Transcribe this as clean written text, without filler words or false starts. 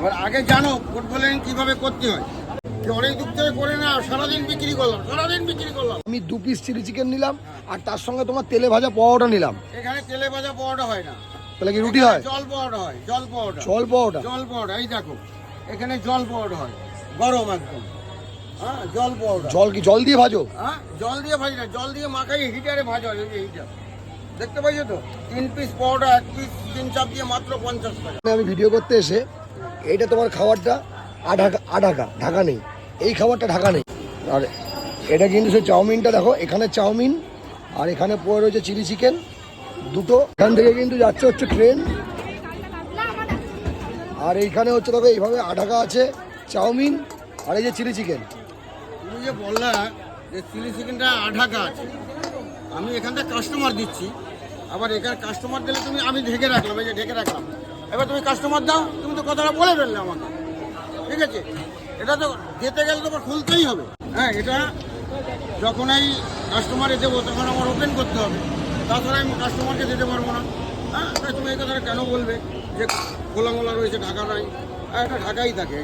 এবার আগে জানো ফুটবলিং কিভাবে করতে হয়, অনেক দূর থেকে করে না, সারাদিন বিক্রি করলাম। আমি 2 পিস চিলি চিকেন নিলাম আর তার সঙ্গে তোমার তেলে ভাজা পাওয়াটা নিলাম। এখানে তেলে ভাজা পাওয়াটা হয় না, তাহলে কি রুটি হয়? জল পাওয়াটা হয়, জল পাওয়াটা। এই দেখো এখানে জল পাওয়াটা হয়, গরম একদম। হ্যাঁ, জল পাওয়াটা। জল দিয়ে ভাজো? হ্যাঁ, জল দিয়ে ভাজি না, জল দিয়ে মাখাই হিটারে ভাজা হয়। এই হিটার দেখতে পাইছো তো, 3 পিস পাওয়াটা, 1 পিস 3 চাপ দিয়ে মাত্র 50 টাকা। আমি ভিডিও করতে এসে এইটা তোমার খাবারটা ঢাকা নেই, এই খাবারটা ঢাকা নেই। আর এটা কিন্তু সেই চাউমিনটা দেখো, এখানে চাউমিন আর এখানে পড়ে রয়েছে চিলি চিকেন দুটো। এখান থেকে কিন্তু যাচ্ছে হচ্ছে ট্রেন, আর এইখানে হচ্ছে দেখো এইভাবে ঢাকা আছে চাউমিন আর এই যে চিলি চিকেন। তুমি যে বললা যে চিলি চিকেনটা ঢাকা আছে, আমি এখান থেকে কাস্টমার দিচ্ছি, আবার এখানে কাস্টমার দিলে তুমি, আমি ঢেকে রাখলাম, এই যে ঢেকে রাখলাম। এবার তুমি কাস্টমার দাও, তুমি তো কথাটা বলে ফেললে আমাকে, ঠিক আছে? এটা তো যেতে গেলে তোমার খুলতেই হবে। হ্যাঁ, এটা যখনই কাস্টমারে দেবো তখন আমার ওপেন করতে হবে, তাছাড়া আমি কাস্টমারকে দিতে পারবো না। হ্যাঁ, তাই তুমি এই কথাটা কেন বলবে যে খোলা মোলা রয়েছে, ঢাকা নাই? এটা ঢাকাই থাকে।